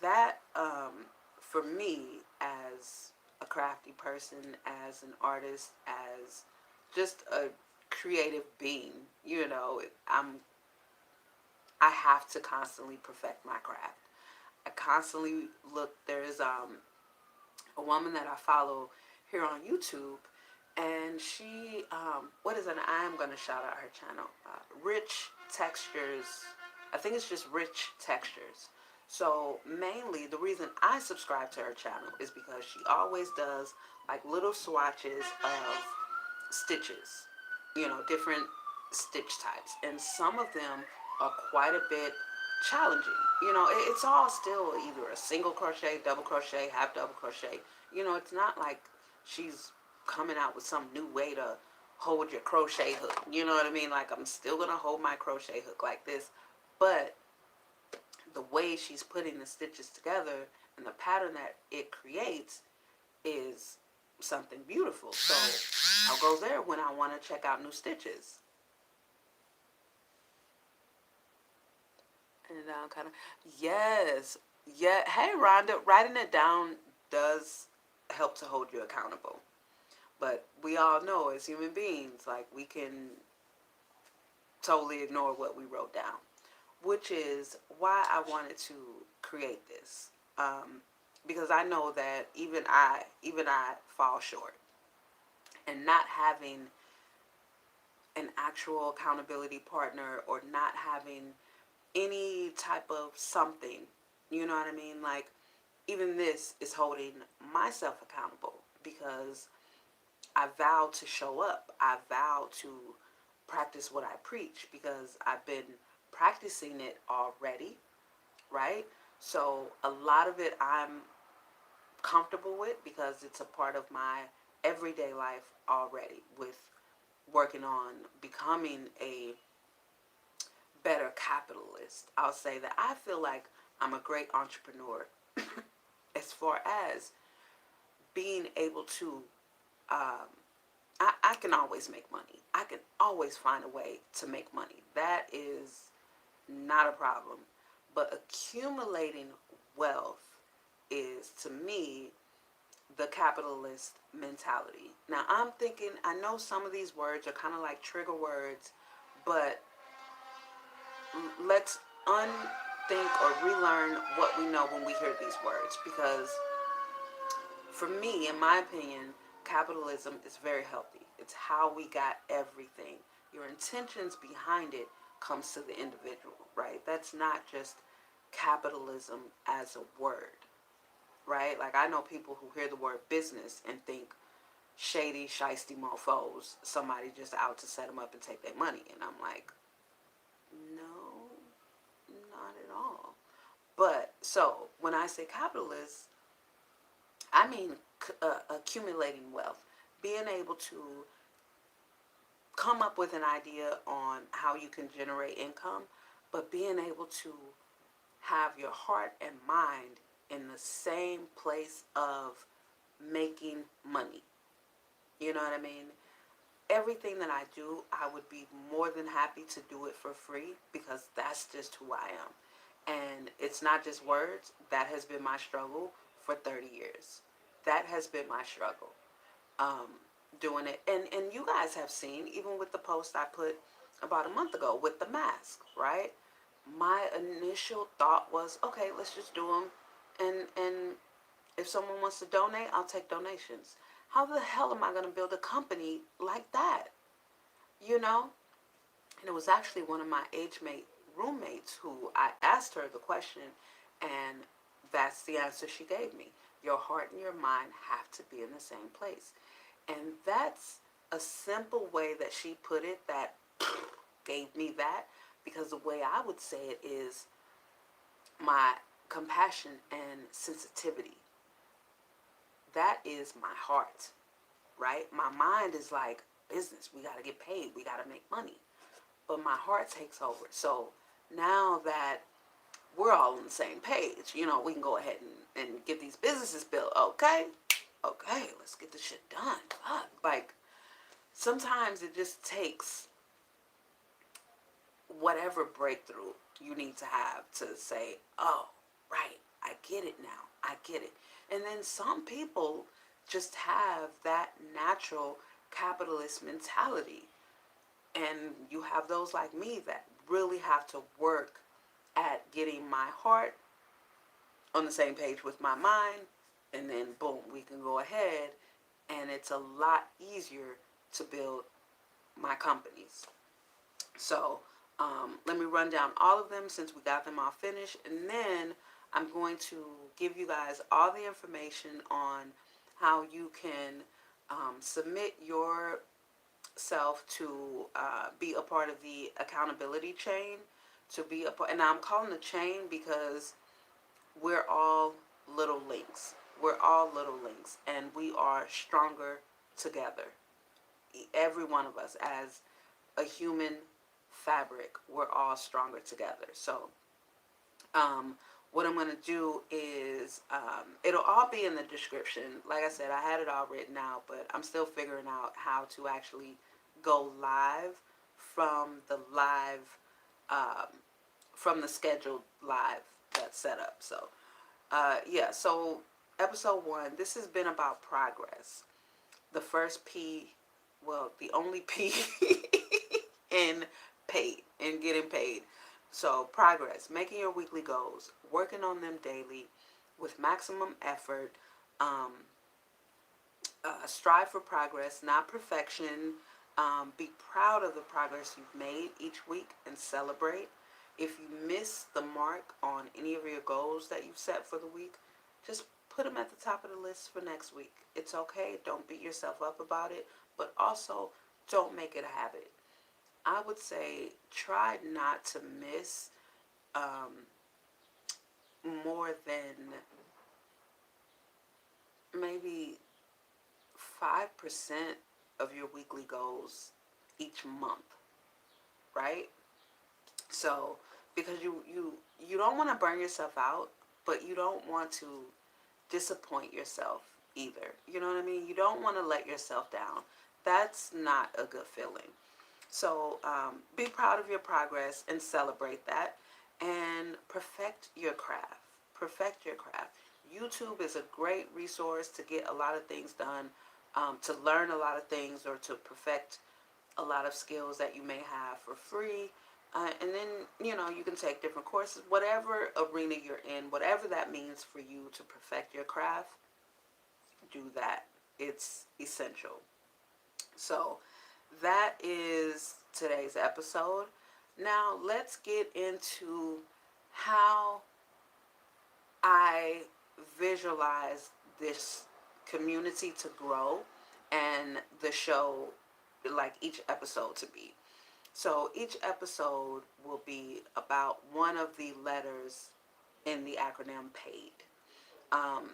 that, for me, as a crafty person, as an artist, as just a creative being, I have to constantly perfect my craft. I constantly look. There's a woman that I follow here on YouTube, and she, what is it? I am going to shout out her channel, Rich Textures. I think it's just Rich Textures. So mainly the reason I subscribe to her channel is because she always does like little swatches of stitches, different stitch types, and some of them are quite a bit challenging. It's all still either a single crochet, double crochet, half double crochet. It's not like she's coming out with some new way to hold your crochet hook. You know what I mean? Like I'm still gonna hold my crochet hook like this, but the way she's putting the stitches together and the pattern that it creates is something beautiful. So I'll go there when I want to check out new stitches. And kind of, yes, yeah. Hey, Rhonda, writing it down does help to hold you accountable. But we all know as human beings, like we can totally ignore what we wrote down, which is why I wanted to create this. Because I know that even I fall short, and not having an actual accountability partner or not having any type of something, you know what I mean? Like even this is holding myself accountable because I vow to show up. I vow to practice what I preach because I've been practicing it already, right? So a lot of it I'm comfortable with because it's a part of my everyday life already, with working on becoming a better capitalist. I'll say that I feel like I'm a great entrepreneur as far as being able to, I can always make money. I can always find a way to make money. That is not a problem. But accumulating wealth is, to me, the capitalist mentality. Now, I'm thinking, I know some of these words are kind of like trigger words, but let's unthink or relearn what we know when we hear these words. Because for me, in my opinion, capitalism is very healthy. It's how we got everything. Your intentions behind it comes to the individual, right? That's not just capitalism as a word, right? Like I know people who hear the word business and think shady, shisty mofos, somebody just out to set them up and take their money. And I'm like, no. So when I say capitalist, I mean accumulating wealth, being able to come up with an idea on how you can generate income, but being able to have your heart and mind in the same place of making money. You know what I mean? Everything that I do, I would be more than happy to do it for free because that's just who I am. And it's not just words. That has been my struggle for 30 years. That has been my struggle. Um, Doing it. And you guys have seen, even with the post I put about a month ago with the mask, right? My initial thought was, okay, let's just do them. And if someone wants to donate, I'll take donations. How the hell am I going to build a company like that? You know? And it was actually one of my age mate roommates who I asked her the question, and that's the answer she gave me. Your heart and your mind have to be in the same place. And that's a simple way that she put it that gave me that, because the way I would say it is my compassion and sensitivity. That is my heart, right? My mind is like business. We got to get paid. We got to make money. But my heart takes over. So now that we're all on the same page, we can go ahead and get these businesses built. Okay. Okay. Let's get this shit done. God, like sometimes it just takes whatever breakthrough you need to have to say, oh, right, I get it now. I get it. And then some people just have that natural capitalist mentality. And you have those like me that really have to work at getting my heart on the same page with my mind. And then, boom, we can go ahead. And it's a lot easier to build my companies. So let me run down all of them since we got them all finished. And then I'm going to give you guys all the information on how you can submit yourself to be a part of the accountability chain. To be a part, and I'm calling the chain because we're all little links. We're all little links, and we are stronger together. Every one of us, as a human fabric, we're all stronger together. So what I'm going to do is it'll all be in the description. Like I said, I had it all written out, but I'm still figuring out how to actually go live from the live from the scheduled live that's set up. So yeah, so episode 1, this has been about progress. The first P, well, the only P in paid, in getting paid. So progress, making your weekly goals, working on them daily with maximum effort. Um, Strive for progress, not perfection. Be proud of the progress you've made each week and celebrate. If you miss the mark on any of your goals that you've set for the week, just put them at the top of the list for next week. It's okay. Don't beat yourself up about it, but also don't make it a habit. I would say try not to miss um, more than maybe 5% of your weekly goals each month, right? So because you don't want to burn yourself out, but you don't want to disappoint yourself either. You know what I mean? You don't want to let yourself down. That's not a good feeling. So be proud of your progress and celebrate that, and perfect your craft. Perfect your craft. YouTube is a great resource to get a lot of things done, to learn a lot of things, or to perfect a lot of skills that you may have for free. And then, you can take different courses, whatever arena you're in, whatever that means for you to perfect your craft, do that. It's essential. So that is today's episode. Now let's get into how I visualize this community to grow and the show, like each episode to be. So each episode will be about one of the letters in the acronym PAID. Um,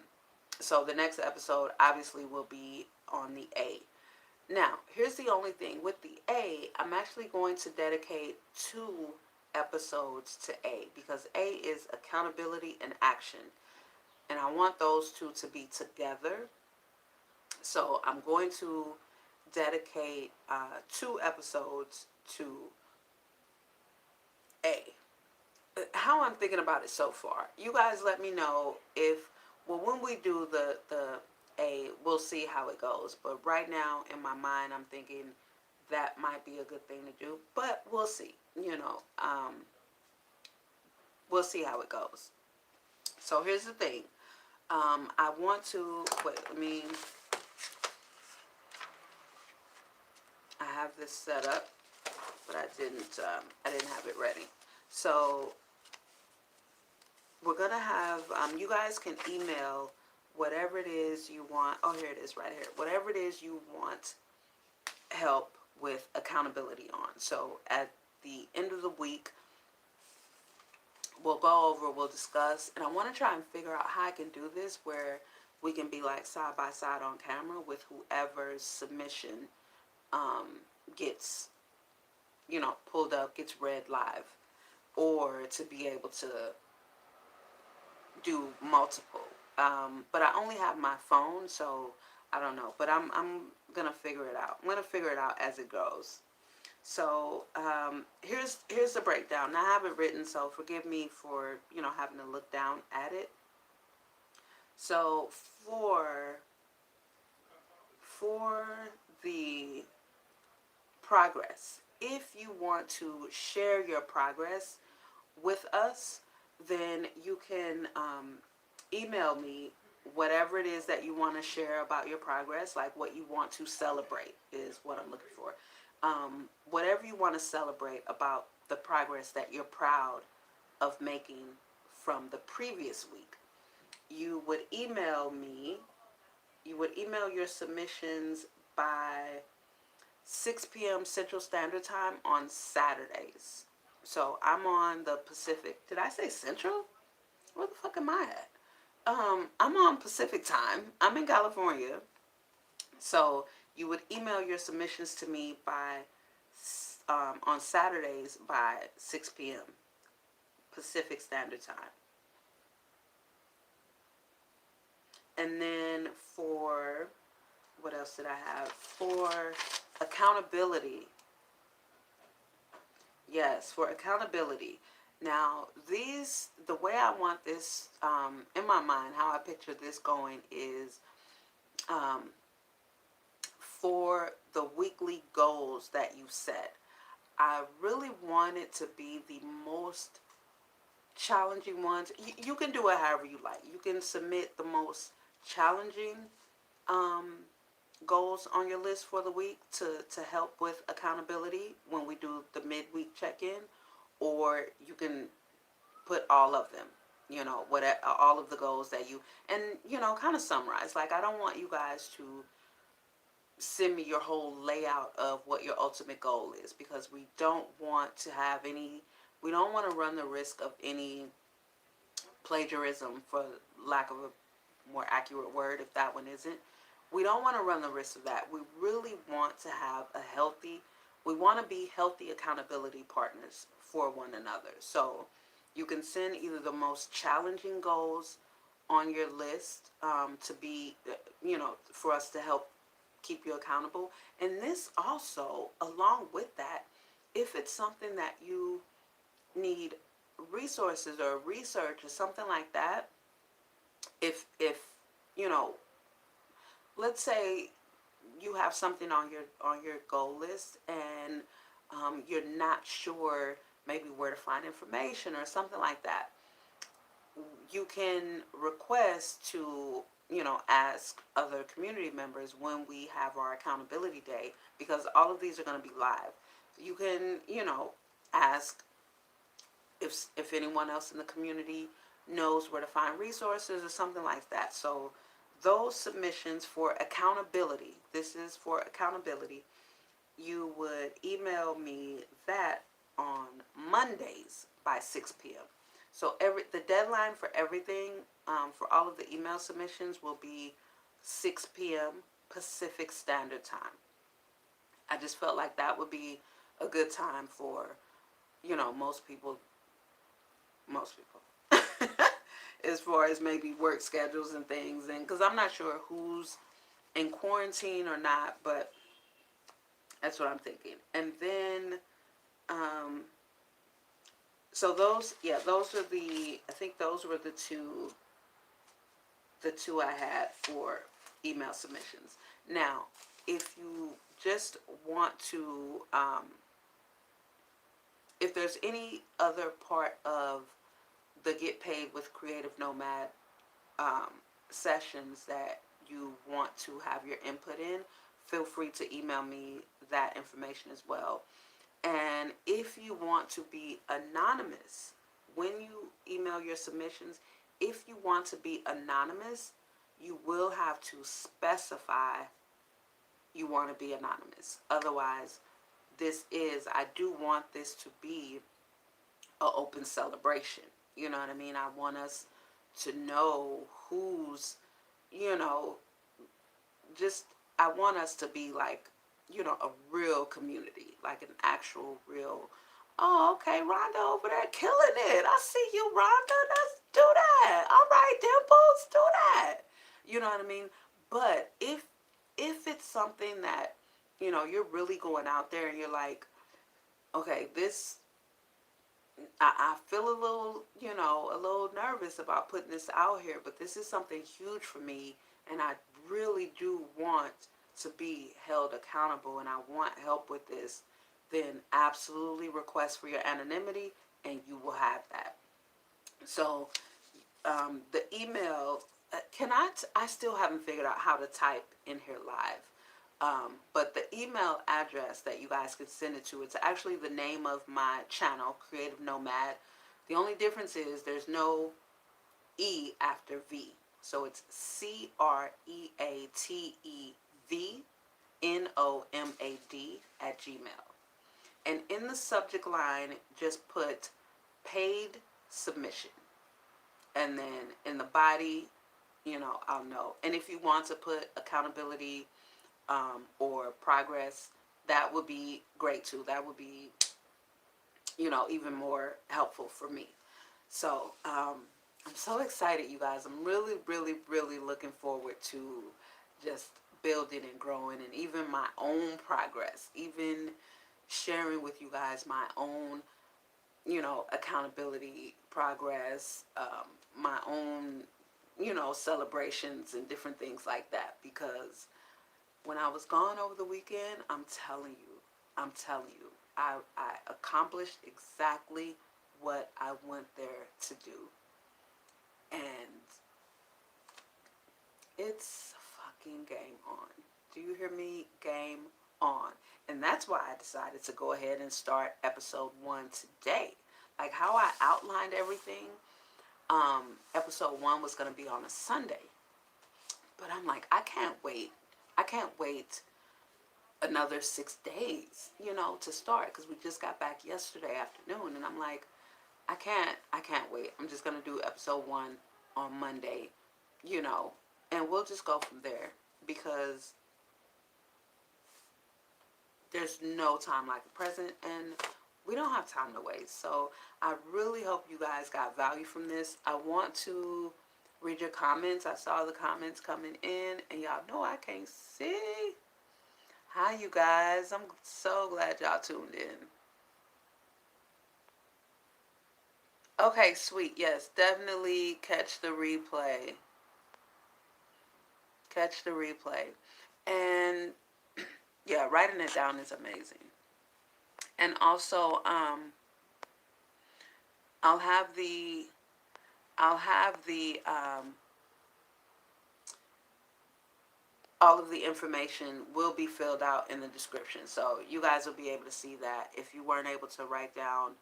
so the next episode obviously will be on the A. Now, here's the only thing. With the A, I'm actually going to dedicate 2 episodes to A, because A is accountability and action. And I want those two to be together. So I'm going to dedicate 2 episodes to A. How I'm thinking about it so far. You guys let me know if, well, when we do the A, we'll see how it goes. But right now, in my mind, I'm thinking that might be a good thing to do. But we'll see. We'll see how it goes. So here's the thing. I want to, wait, I have this set up, but I didn't have it ready. So we're gonna have, you guys can email whatever it is you want. Oh, here it is right here. Whatever it is you want help with accountability on. So at the end of the week, we'll discuss, and I want to try and figure out how I can do this where we can be like side by side on camera with whoever's submission gets, pulled up, gets read live, or to be able to do multiple. But I only have my phone, so I don't know. But I'm gonna figure it out. I'm gonna figure it out as it goes. So here's the breakdown. Now, I have it written, so forgive me for having to look down at it. So for the progress, if you want to share your progress with us, then you can email me whatever it is that you want to share about your progress, like what you want to celebrate is what I'm looking for. Whatever you want to celebrate about the progress that you're proud of making from the previous week, you would email me. You would email your submissions by 6 p.m. Central Standard Time on Saturdays. So I'm on the Pacific. Did I say Central? Where the fuck am I at? I'm on Pacific Time. I'm in California. So you would email your submissions to me by on Saturdays by 6 p.m. Pacific Standard Time. And then for, what else did I have? For accountability. Yes, for accountability. Now, the way I want this, in my mind, how I picture this going is, for the weekly goals that you set, I really want it to be the most challenging ones. You can do it however you like. You can submit the most challenging goals on your list for the week to help with accountability when we do the midweek check-in, or you can put all of them, all of the goals that you, and kind of summarize. Like, I don't want you guys to send me your whole layout of what your ultimate goal is, because we don't want to run the risk of any plagiarism, for lack of a more accurate word, if that one isn't. We don't want to run the risk of that. We really want to have we want to be healthy accountability partners for one another. So you can send either the most challenging goals on your list to be, for us to help keep you accountable. And this also, along with that, if it's something that you need resources or research or something like that, if let's say you have something on your goal list, and you're not sure maybe where to find information or something like that, you can request to ask other community members when we have our accountability day, because all of these are going to be live. You can ask if anyone else in the community knows where to find resources or something like that. So those submissions for accountability, this is for accountability, you would email me that on Mondays by 6 p.m. So the deadline for everything, for all of the email submissions, will be 6 p.m. Pacific Standard Time. I just felt like that would be a good time for, most people, most people, as far as maybe work schedules and things. And because I'm not sure who's in quarantine or not, but that's what I'm thinking. And then, um, so those, yeah, those are I think those were the two I had for email submissions. Now, if you just want to, if there's any other part of the Get Paid with Creative Nomad um, sessions that you want to have your input in, feel free to email me that information as well. And if you want to be anonymous when you email your submissions, if you want to be anonymous, you will have to specify you want to be anonymous. Otherwise, I do want this to be an open celebration. You know what I mean? I want us to know who's, you know, just, I want us to be like, a real community, like an actual real, oh, okay, Rhonda over there killing it. I see you, Rhonda. Let's do that. All right, Dimples, do that. You know what I mean? But if it's something that, you're really going out there and you're like, okay, I feel a little, a little nervous about putting this out here, but this is something huge for me, and I really do want to be held accountable, and I want help with this, then absolutely request for your anonymity, and you will have that. So, the email, I still haven't figured out how to type in here live. But the email address that you guys can send it to, it's actually the name of my channel, Creative Nomad. The only difference is there's no E after V. So it's CreativeNomad at Gmail. And in the subject line, just put paid submission. And then in the body, I'll know. And if you want to put accountability or progress, that would be great too. That would be, even more helpful for me. So I'm so excited, you guys. I'm really, really, really looking forward to just building and growing, and even my own progress, even sharing with you guys my own, accountability, progress, my own, celebrations and different things like that. Because when I was gone over the weekend, I'm telling you, I accomplished exactly what I went there to do. And it's fucking game on. Do you hear me? Game on. And that's why I decided to go ahead and start episode 1 today. Like how I outlined everything, episode 1 was going to be on a Sunday. But I'm like, I can't wait. I can't wait another 6 days, to start, because we just got back yesterday afternoon, and I'm like, I can't wait. I'm just gonna do episode 1 on Monday, you know, and we'll just go from there, because there's no time like the present, and we don't have time to waste. So I really hope you guys got value from this. I want to read your comments. I saw the comments coming in, and y'all know I can't see. Hi, you guys. I'm so glad y'all tuned in. Okay, sweet. Yes, definitely catch the replay. Catch the replay. And yeah, writing it down is amazing. And also, I'll have the I'll have the all of the information will be filled out in the description, so you guys will be able to see that. If you weren't able to write down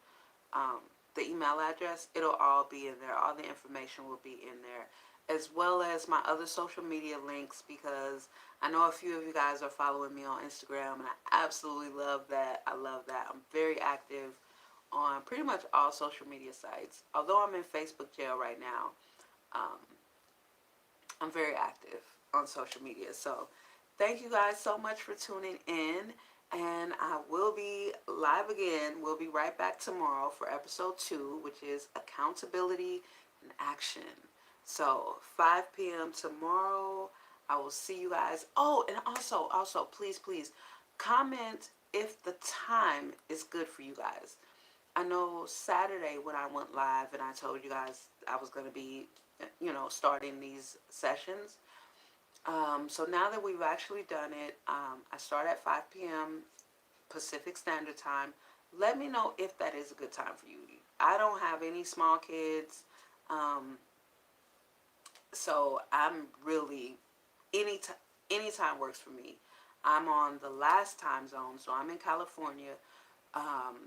um, the email address, it'll all be in there. All the information will be in there, as well as my other social media links, because I know a few of you guys are following me on Instagram, and I absolutely love that. I love that. I'm very active on pretty much all social media sites. Although I'm in Facebook jail right now, um, I'm very active on social media. So thank you guys so much for tuning in. And I will be live again. We'll be right back tomorrow for episode 2, which is accountability and action. So 5 p.m. tomorrow. I will see you guys. Oh, and also, please comment if the time is good for you guys. I know Saturday when I went live and I told you guys I was going to be, starting these sessions. So now that we've actually done it, I start at 5 p.m. Pacific Standard Time. Let me know if that is a good time for you. I don't have any small kids, so I'm really any time works for me. I'm on the last time zone, so I'm in California.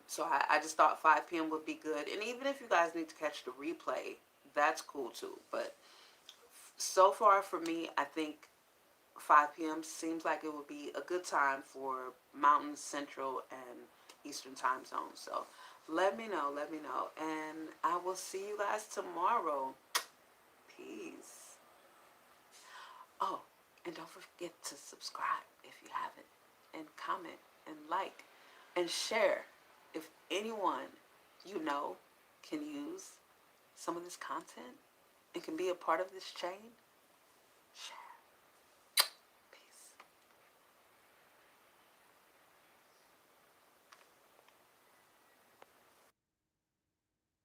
So I just thought 5 p.m. would be good. And even if you guys need to catch the replay, that's cool too. But so far for me, I think 5 p.m. seems like it would be a good time for Mountain, Central, and Eastern time zones. So let me know. And I will see you guys tomorrow. Peace. Oh, and don't forget to subscribe if you haven't, and comment, and like, and share if anyone you know can use some of this content and can be a part of this chain. Share.